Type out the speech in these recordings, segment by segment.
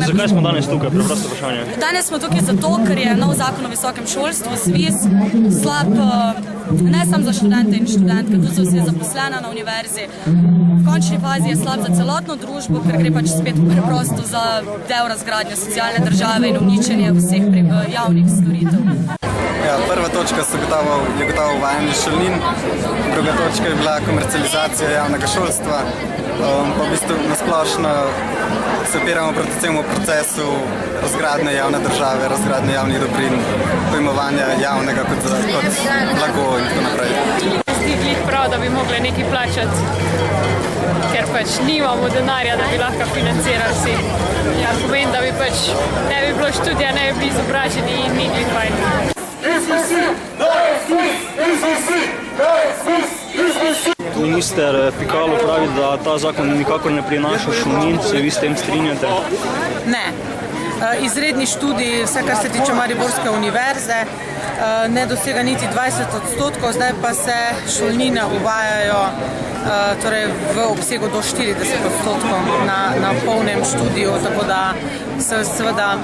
Zakaj smo danes tukaj? Preprosto vprašanje. Danes smo tukaj zato, ker je nov zakon o visokem šolstvu, ZVIS, slab ne samo za študente in študentke, tudi za vse zaposlene na univerzi. V končni fazi je slab za celotno družbo, ker gre pač spet preprosto za del razgradnje socialne države in uničenje vseh javnih storitev. Ja, prva točka je gotovo uvajanje šolnin, druga točka je bila komercializacija javnega šolstva, pa v bistvu nasplošno se opiramo proti celemu procesu razgradnje javne države, razgradnje javnih dobrin, pojmovanja javnega kot blago in tako naprej. Zdi glih prav, da bi mogli nekaj plačati, ker pač nimamo denarja, da bi lahko financirali vsi. Ja, pomeni, da bi pač ne bi bilo študija, ne bi bili izobraženi in ni glih fajn. Minister Pikalo pravi, da ta zakon nikakor ne prinaša šolnin, se vi s tem strinjate? Ne. Izredni študij, vse kar se tiče Mariborske univerze, ne dosega niti 20%, zdaj pa se šolnine uvajajo v obsegu do 40% na polnem študiju, tako da se seveda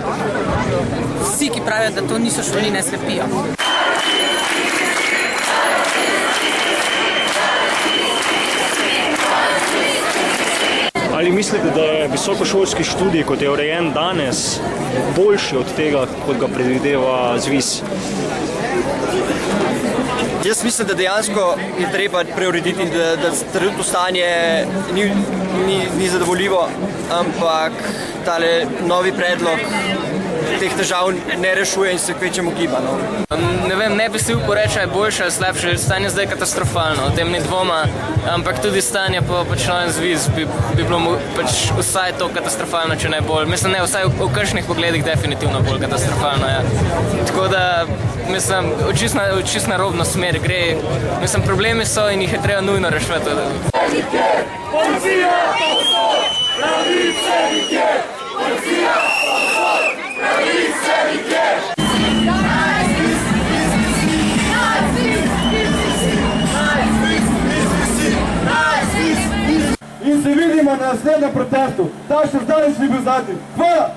vsi, ki pravijo, da to niso šolnine, slepijo. Ali mislite, da je visokošolski študij, kot je urejen danes, boljši od tega, kot ga predvideva ZVIS? Jaz mislim, da dejansko je treba preurediti in da trenutno stanje ni zadovoljivo, ampak tale novi predlog teh težav ne rešuje in se kvečemu giba. Ne vem, ne bi si upal reči, je boljše ali slabše, stanje zdaj je katastrofalno, o tem ni dvoma, ampak tudi stanje po novem ZVIS bi bilo pač vsaj to katastrofalno, če ne bolj. Mislim, ne, vsaj v kakšnih pogledih definitivno bolj katastrofalno, ja. Tako da, mislim, čisto narobno smer gre. Mislim, problemi so in jih je treba nujno rešiti. Policija, pravice nikjer! Policija, pravice nikjer! In se vidimo na naslednjem protestu. Ta še zdaj ni bil zadnji. Hvala!